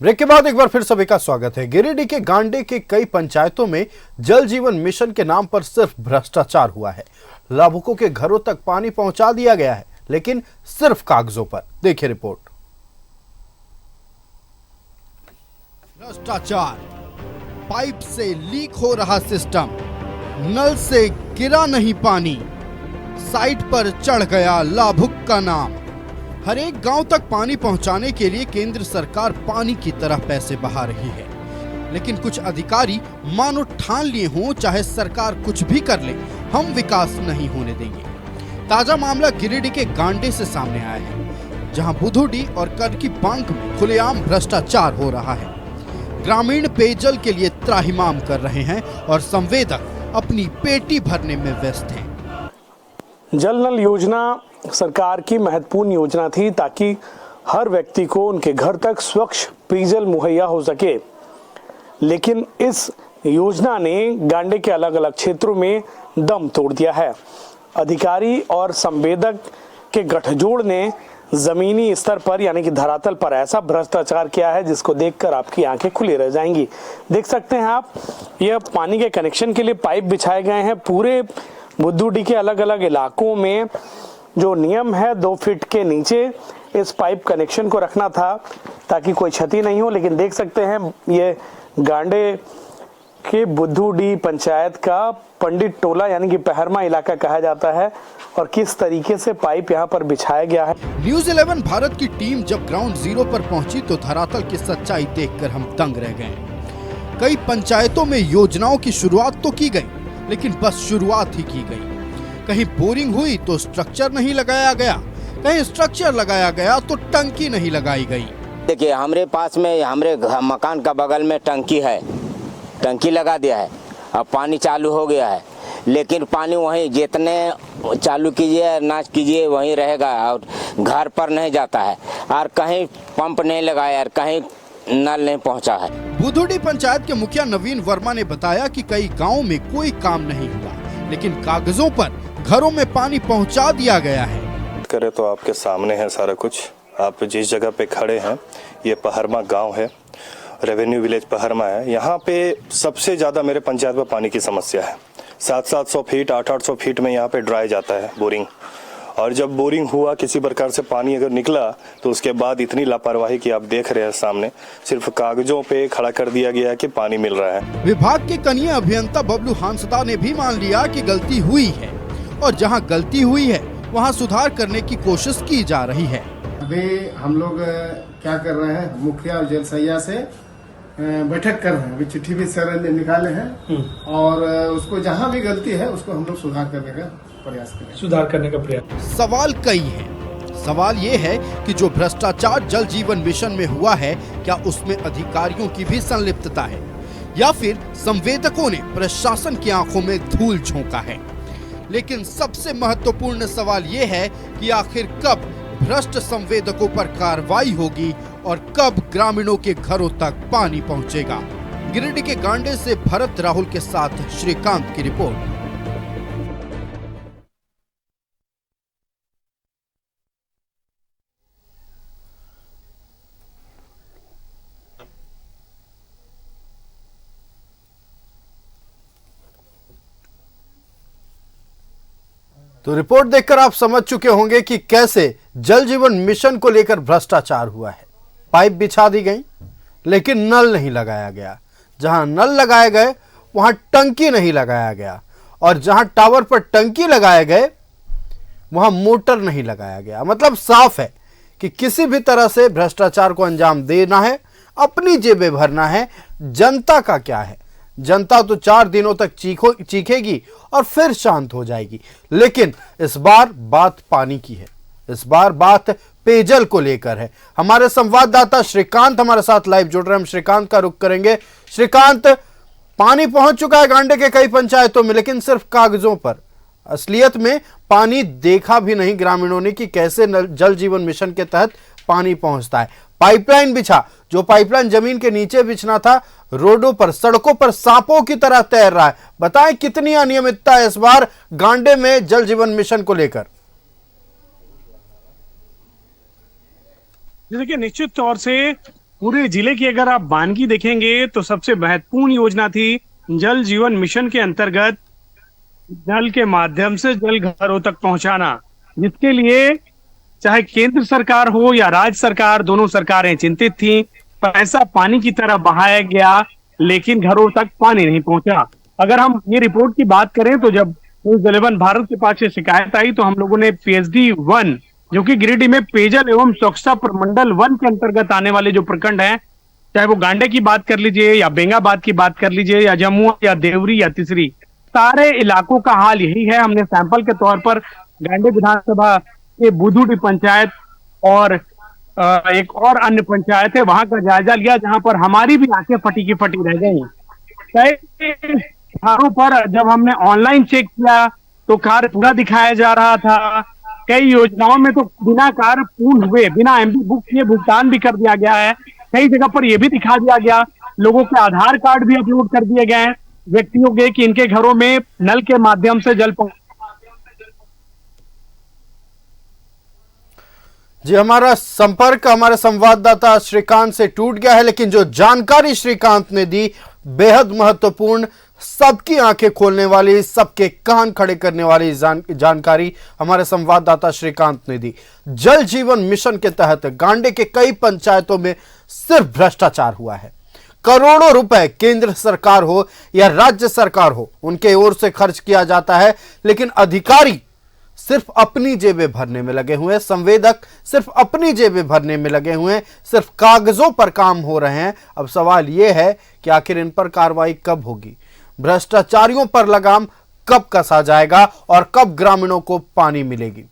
Break के बाद एक बार फिर सभी का स्वागत है। गिरिडीह के गांडे के कई पंचायतों में जल जीवन मिशन के नाम पर सिर्फ भ्रष्टाचार हुआ है। लाभुकों के घरों तक पानी पहुंचा दिया गया है, लेकिन सिर्फ कागजों पर। देखिए रिपोर्ट। भ्रष्टाचार, पाइप से लीक हो रहा सिस्टम, नल से गिरा नहीं पानी, साइट पर चढ़ गया लाभुक का नाम। हर एक गांव तक पानी पहुंचाने के लिए केंद्र सरकार पानी की तरह पैसे बहा रही है, लेकिन कुछ अधिकारी मानो ठान लिए हों चाहे सरकार कुछ भी कर ले, हम विकास नहीं होने देंगे। ताजा मामला गिरिडीह के गांडे से सामने आया है, जहां बुधुडीह और करकी बांक में खुलेआम भ्रष्टाचार हो रहा है। ग्रामीण पेयजल के लिए त्राहिमाम कर रहे हैं और संवेदक अपनी पेटी भरने में व्यस्त हैं। जल नल योजना सरकार की महत्वपूर्ण योजना थी ताकि हर व्यक्ति को उनके घर तक स्वच्छ पेयजल मुहैया हो सके, लेकिन इस योजना ने गांडे के अलग अलग क्षेत्रों में दम तोड़ दिया है। अधिकारी और संवेदक के गठजोड़ ने जमीनी स्तर पर यानी कि धरातल पर ऐसा भ्रष्टाचार किया है जिसको देखकर आपकी आंखें खुली रह जाएंगी। देख सकते हैं आप, यह पानी के कनेक्शन के लिए पाइप बिछाए गए हैं। पूरे बुधुडीह के अलग अलग इलाकों में जो नियम है 2 फीट के नीचे इस पाइप कनेक्शन को रखना था ताकि कोई क्षति नहीं हो, लेकिन देख सकते हैं ये गांडे के बुधुडीह पंचायत का पंडित टोला यानी कि पहरमा इलाका कहा जाता है और किस तरीके से पाइप यहाँ पर बिछाया गया है। न्यूज़ 11 भारत की टीम जब ग्राउंड जीरो पर पहुंची तो धरातल की सच्चाई देखकर हम दंग रह गए। कई पंचायतों में योजनाओं की शुरुआत तो की गई, लेकिन बस शुरुआत ही की गई। कहीं बोरिंग हुई तो स्ट्रक्चर नहीं लगाया गया, कहीं स्ट्रक्चर लगाया गया तो टंकी नहीं लगाई गई। देखिए, हमारे पास में हमारे मकान का बगल में टंकी है, टंकी लगा दिया है, अब पानी चालू हो गया है, लेकिन पानी वहीं जितने चालू कीजिए ना कीजिए वहीं रहेगा और घर पर नहीं जाता है, और कहीं पंप नहीं लगाया और कहीं नल नहीं पहुंचा है। बुधुडीह पंचायत के मुखिया नवीन वर्मा ने बताया कि कई गांवों में कोई काम नहीं हुआ, लेकिन कागजों पर घरों में पानी पहुंचा दिया गया है। करे तो आपके सामने है सारा कुछ। आप जिस जगह पे खड़े हैं ये पहरमा गांव है, रेवेन्यू विलेज पहरमा है। यहाँ पे सबसे ज्यादा मेरे पंचायत में पानी की समस्या है। 700-700 फीट 800-800 फीट में यहाँ पे ड्राई जाता है बोरिंग, और जब बोरिंग हुआ किसी प्रकार से पानी अगर निकला तो उसके बाद इतनी लापरवाही की आप देख रहे हैं सामने, सिर्फ कागजों पे खड़ा कर दिया गया है कि पानी मिल रहा है। विभाग के कनीय अभियंता बबलू हांसदा ने भी मान लिया कि गलती हुई है और जहां गलती हुई है वहां सुधार करने की कोशिश की जा रही है। अभी हम लोग क्या कर रहे हैं, मुखिया और जेल सैया से बैठक कर रहे हैं। अभी चिट्ठी भी सर ने निकाले हैं और उसको जहां भी गलती है उसको हम लोग सुधार करने का प्रयास करें। सुधार करने का प्रयास। सवाल कई हैं। सवाल ये है कि जो भ्रष्टाचार जल जीवन मिशन में हुआ है, क्या उसमें अधिकारियों की भी संलिप्तता है या फिर संवेदकों ने प्रशासन की आंखों में धूल झोंका है। लेकिन सबसे महत्वपूर्ण सवाल ये है कि आखिर कब भ्रष्ट संवेदकों पर कार्रवाई होगी और कब ग्रामीणों के घरों तक पानी पहुंचेगा। गिरिडीह के गांडे से भरत राहुल के साथ श्रीकांत की रिपोर्ट। तो रिपोर्ट देखकर आप समझ चुके होंगे कि कैसे जल जीवन मिशन को लेकर भ्रष्टाचार हुआ है। पाइप बिछा दी गई, लेकिन नल नहीं लगाया गया। जहां नल लगाए गए वहां टंकी नहीं लगाया गया, और जहां टावर पर टंकी लगाए गए वहां मोटर नहीं लगाया गया। मतलब साफ है कि किसी भी तरह से भ्रष्टाचार को अंजाम देना है, अपनी जेबें भरना है। जनता का क्या है, जनता तो 4 दिनों तक चीखेगी और फिर शांत हो जाएगी। लेकिन इस बार बात पानी की है, इस बार बात पेयजल को लेकर है। हमारे संवाददाता श्रीकांत हमारे साथ लाइव जुड़ रहे हैं, हम श्रीकांत का रुख करेंगे। श्रीकांत, पानी पहुंच चुका है गांडे के कई पंचायतों में, लेकिन सिर्फ कागजों पर। असलियत में पानी देखा भी नहीं ग्रामीणों ने कि कैसे जल जीवन मिशन के तहत पानी पहुंचता है। पाइपलाइन बिछा, जो पाइपलाइन जमीन के नीचे बिछना था, रोडों पर सड़कों पर सांपों की तरह तैर रहा है। बताएं कितनी अनियमितता है इस बार गांडे में जल जीवन मिशन को लेकर। देखिए, निश्चित तौर से पूरे जिले की अगर आप वानगी देखेंगे तो सबसे महत्वपूर्ण योजना थी जल जीवन मिशन के अंतर्गत जल के माध्यम से जल घरों तक पहुंचाना, जिसके लिए चाहे केंद्र सरकार हो या राज्य सरकार, दोनों सरकारें चिंतित थी। पैसा पानी की तरह बहाया गया लेकिन घरों तक पानी नहीं पहुंचा। अगर हम ये रिपोर्ट की बात करें तो जब जल जीवन भारत के पास ये शिकायत आई तो हम लोगों ने पीएचडी 1 जो कि गिरिडीह में पेयजल एवं स्वच्छता प्रमंडल 1 के अंतर्गत आने वाले जो प्रखंड हैं, चाहे वो गांडे की बात कर लीजिए या बेंगाबाद की बात कर लीजिए या जम्मू या देवरी या तिसरी, सारे इलाकों का हाल यही है। हमने सैंपल के तौर पर गांडे विधानसभा के बुधुडी पंचायत और एक और अन्य पंचायत है वहां का जायजा लिया, जहां पर हमारी भी आंखें फटी की फटी रह गई। कई घरों पर जब हमने ऑनलाइन चेक किया तो कार्य पूरा दिखाया जा रहा था। कई योजनाओं में तो बिना कार्य पूर्ण हुए, बिना एमबी बुक किए भुगतान भी कर दिया गया है। कई जगह पर यह भी दिखा दिया गया, लोगों के आधार कार्ड भी अपलोड कर दिए गए हैं व्यक्तियों के कि इनके घरों में नल के माध्यम से जल पहुंच। जी, हमारा संपर्क हमारे संवाददाता श्रीकांत से टूट गया है, लेकिन जो जानकारी श्रीकांत ने दी बेहद महत्वपूर्ण, सबकी आंखें खोलने वाली, सबके कान खड़े करने वाली जानकारी हमारे संवाददाता श्रीकांत ने दी। जल जीवन मिशन के तहत गांडे के कई पंचायतों में सिर्फ भ्रष्टाचार हुआ है। करोड़ों रुपए केंद्र सरकार हो या राज्य सरकार हो, उनके ओर से खर्च किया जाता है, लेकिन अधिकारी सिर्फ अपनी जेबें भरने में लगे हुए हैं, संवेदक सिर्फ अपनी जेबें भरने में लगे हुए हैं, सिर्फ कागजों पर काम हो रहे हैं। अब सवाल यह है कि आखिर इन पर कार्रवाई कब होगी, भ्रष्टाचारियों पर लगाम कब कसा जाएगा और कब ग्रामीणों को पानी मिलेगी।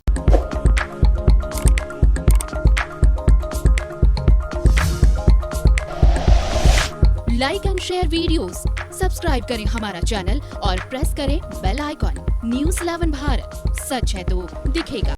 Like and share videos, subscribe करें हमारा चैनल और प्रेस करें बेल आइकॉन। न्यूज़ 11 भारत, सच है तो दिखेगा।